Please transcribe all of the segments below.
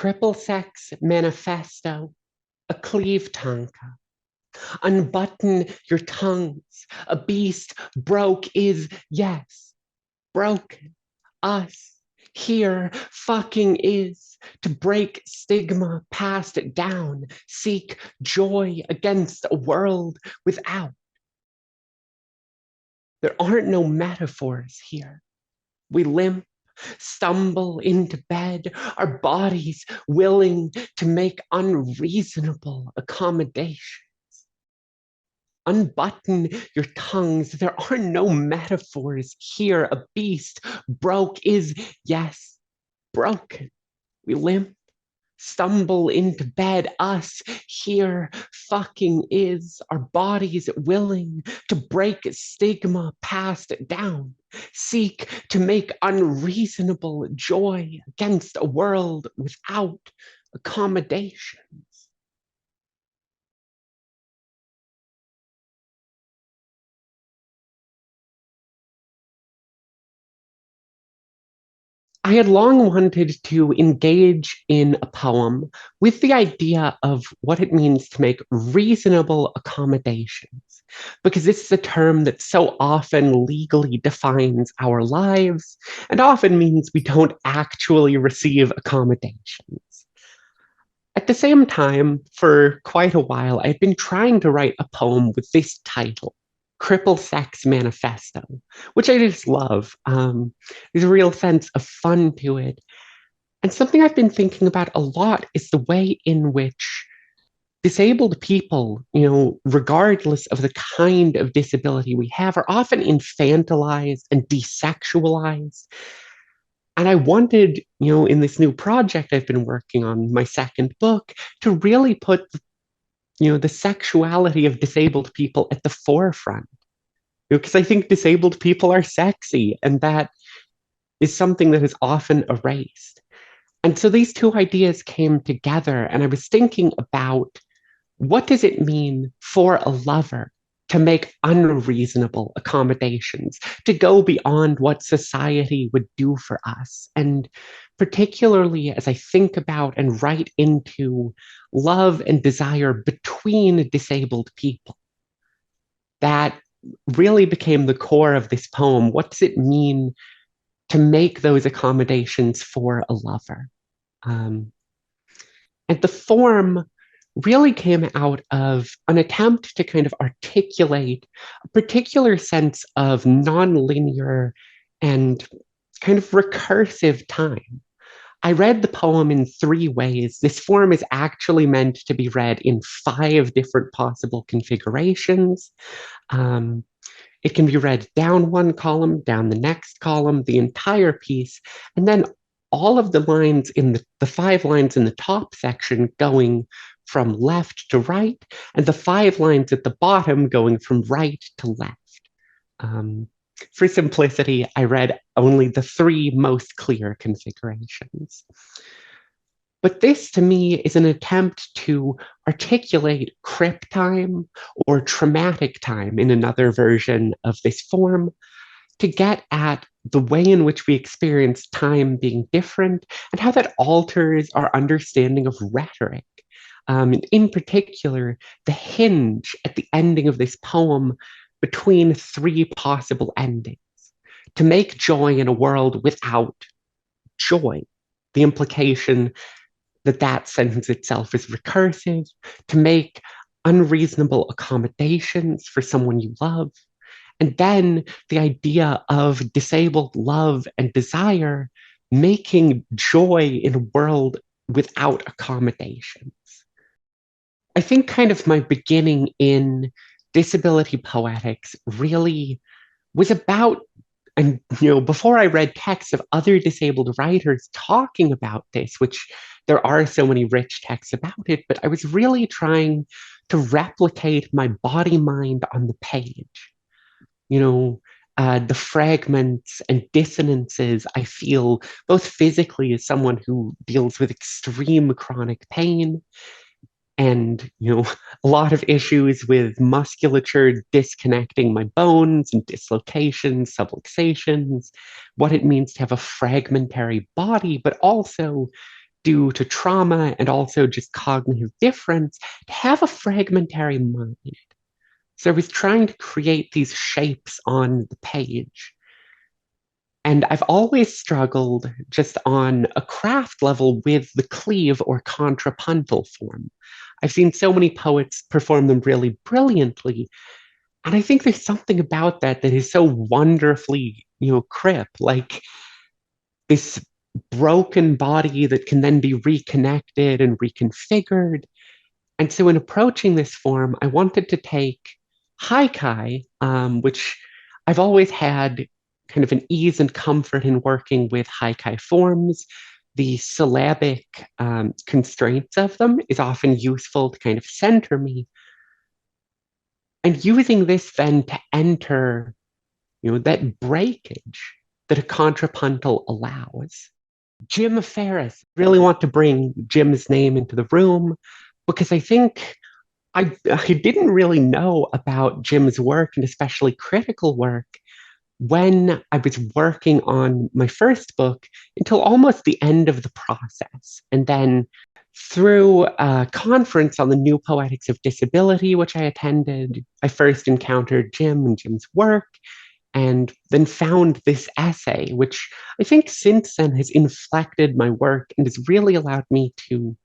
Cripple Sex Manifesto, a cleave tanka. Unbutton your tongues. A beast broke is, yes, broken. Us here fucking is to break stigma, pass it down, seek joy against a world without. There aren't no metaphors here. We limp, stumble into bed, our bodies willing to make unreasonable accommodations. Unbutton your tongues. There are no metaphors here. A beast broke is, yes, broken. We limp, stumble into bed. Us here fucking is. Our bodies willing to break stigma, passed down. Seek to make unreasonable joy against a world without accommodation. I had long wanted to engage in a poem with the idea of what it means to make reasonable accommodations, because this is a term that so often legally defines our lives and often means we don't actually receive accommodations. At the same time, for quite a while, I've been trying to write a poem with this title, Cripple Sex Manifesto, which I just love. There's a real sense of fun to it. And something I've been thinking about a lot is the way in which disabled people, regardless of the kind of disability we have, are often infantilized and desexualized. And I wanted, in this new project I've been working on, my second book, to really put, the sexuality of disabled people at the forefront. Because I think disabled people are sexy, and that is something that is often erased. And so these two ideas came together, and I was thinking about what does it mean for a lover to make unreasonable accommodations, to go beyond what society would do for us? And particularly as I think about and write into love and desire between disabled people, that really became the core of this poem. What does it mean to make those accommodations for a lover? Um, and the form really came out of an attempt to kind of articulate a particular sense of nonlinear and kind of recursive time. I read the poem in three ways. This form is actually meant to be read in five different possible configurations. Um, it can be read down one column, down the next column, the entire piece, and then all of the lines in the five lines in the top section going from left to right, and the five lines at the bottom going from right to left. For simplicity, I read only the three most clear configurations. But this to me is an attempt to articulate crip time or traumatic time in another version of this form, to get at the way in which we experience time being different and how that alters our understanding of rhetoric. In particular, the hinge at the ending of this poem between three possible endings. To make joy in a world without joy, the implication that that sentence itself is recursive, to make unreasonable accommodations for someone you love. And then the idea of disabled love and desire making joy in a world without accommodations. I think kind of my beginning in disability poetics really was about, and before I read texts of other disabled writers talking about this, which there are so many rich texts about it, but I was really trying to replicate my body mind on the page. The fragments and dissonances I feel both physically as someone who deals with extreme chronic pain and a lot of issues with musculature disconnecting my bones and dislocations, subluxations, what it means to have a fragmentary body, but also due to trauma and also just cognitive difference, to have a fragmentary mind. So I was trying to create these shapes on the page. And I've always struggled just on a craft level with the cleave or contrapuntal form. I've seen so many poets perform them really brilliantly. And I think there's something about that that is so wonderfully, crip, like this broken body that can then be reconnected and reconfigured. And so, in approaching this form, I wanted to take haikai, which I've always had kind of an ease and comfort in working with haikai forms. The syllabic constraints of them is often useful to kind of center me. And using this then to enter, that breakage that a contrapuntal allows. Jim Ferris, really want to bring Jim's name into the room because I think I didn't really know about Jim's work and especially critical work when I was working on my first book until almost the end of the process. And then through a conference on the new poetics of disability, which I attended, I first encountered Jim and Jim's work and then found this essay, which I think since then has inflected my work and has really allowed me to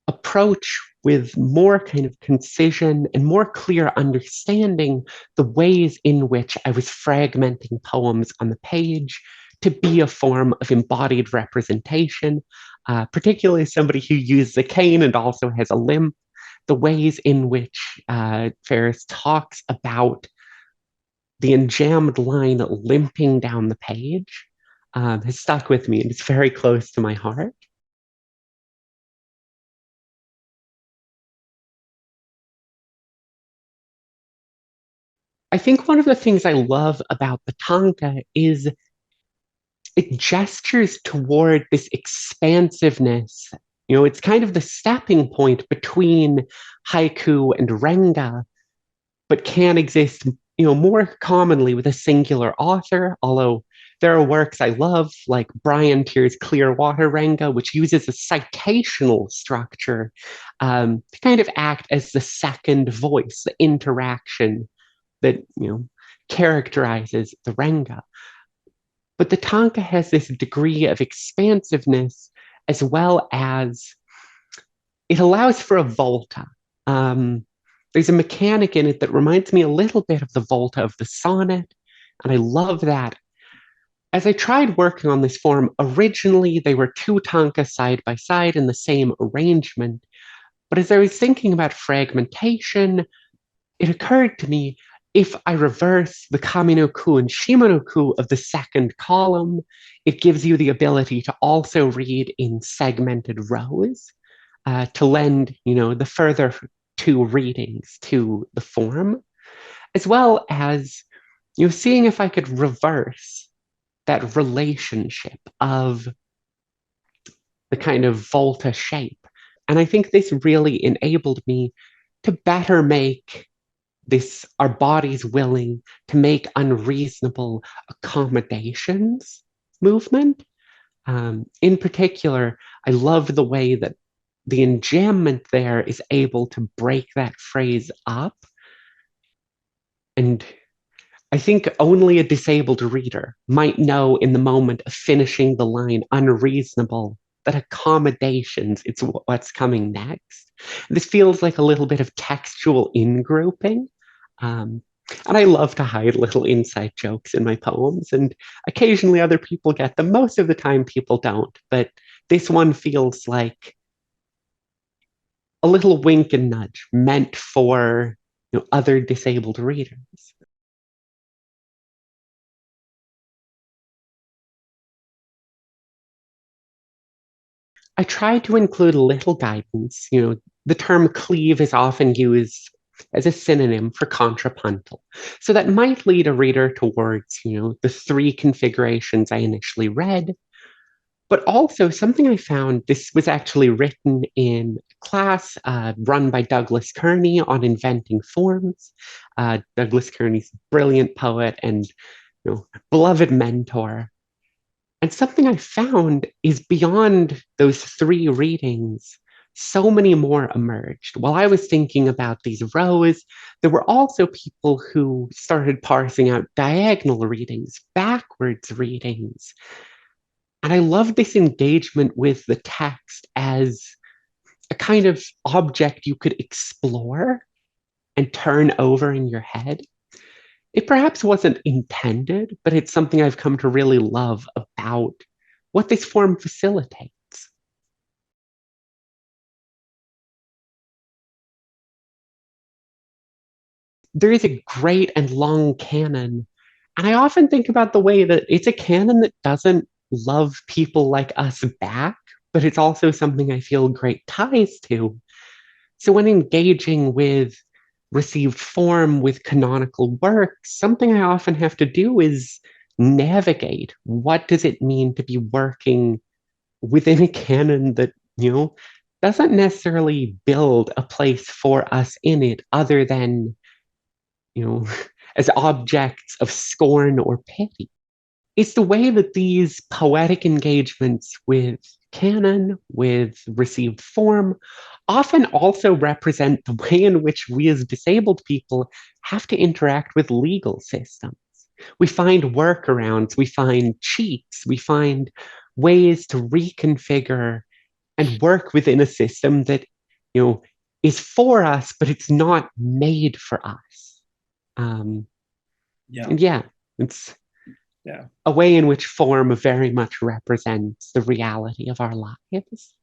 approach with more kind of concision and more clear understanding the ways in which I was fragmenting poems on the page to be a form of embodied representation, particularly somebody who uses a cane and also has a limp, the ways in which Ferris talks about the enjambed line limping down the page has stuck with me and it's very close to my heart. I think one of the things I love about the tanka is it gestures toward this expansiveness. It's kind of the stepping point between haiku and renga, but can exist, more commonly with a singular author, although there are works I love, like Brian Tyr's Clearwater Renga, which uses a citational structure to kind of act as the second voice, the interaction that characterizes the Renga. But the tanka has this degree of expansiveness as well as it allows for a volta. There's a mechanic in it that reminds me a little bit of the volta of the sonnet, and I love that. As I tried working on this form, originally they were two tankas side by side in the same arrangement. But as I was thinking about fragmentation, it occurred to me if I reverse the Kaminoku and Shimonoku of the second column, it gives you the ability to also read in segmented rows to lend, the further two readings to the form, as well as, seeing if I could reverse that relationship of the kind of volta shape. And I think this really enabled me to better make this our bodies willing to make unreasonable accommodations movement. In particular, I love the way that the enjambment there is able to break that phrase up. And I think only a disabled reader might know in the moment of finishing the line unreasonable that accommodations it's what's coming next. This feels like a little bit of textual in-grouping. Um, and I love to hide little inside jokes in my poems, and occasionally other people get them. Most of the time, people don't. But this one feels like a little wink and nudge meant for other disabled readers. I try to include a little guidance. The term cleave is often used as a synonym for contrapuntal. So that might lead a reader towards, the three configurations I initially read. But also something I found, this was actually written in a class run by Douglas Kearney on inventing forms. Douglas Kearney's a brilliant poet and beloved mentor. And something I found is beyond those three readings, so many more emerged. While I was thinking about these rows, there were also people who started parsing out diagonal readings, backwards readings. And I love this engagement with the text as a kind of object you could explore and turn over in your head. It perhaps wasn't intended, but it's something I've come to really love about what this form facilitates. There is a great and long canon, and I often think about the way that it's a canon that doesn't love people like us back, but it's also something I feel great ties to. So when engaging with received form with canonical works, something I often have to do is navigate what does it mean to be working within a canon that, doesn't necessarily build a place for us in it other than, you know, as objects of scorn or pity. It's the way that these poetic engagements with canon, with received form, often also represent the way in which we as disabled people have to interact with legal systems. We find workarounds, we find cheats, we find ways to reconfigure and work within a system that, you know, is for us, but it's not made for us. Um, Yeah. and yeah, it's Yeah. a way in which form very much represents the reality of our lives.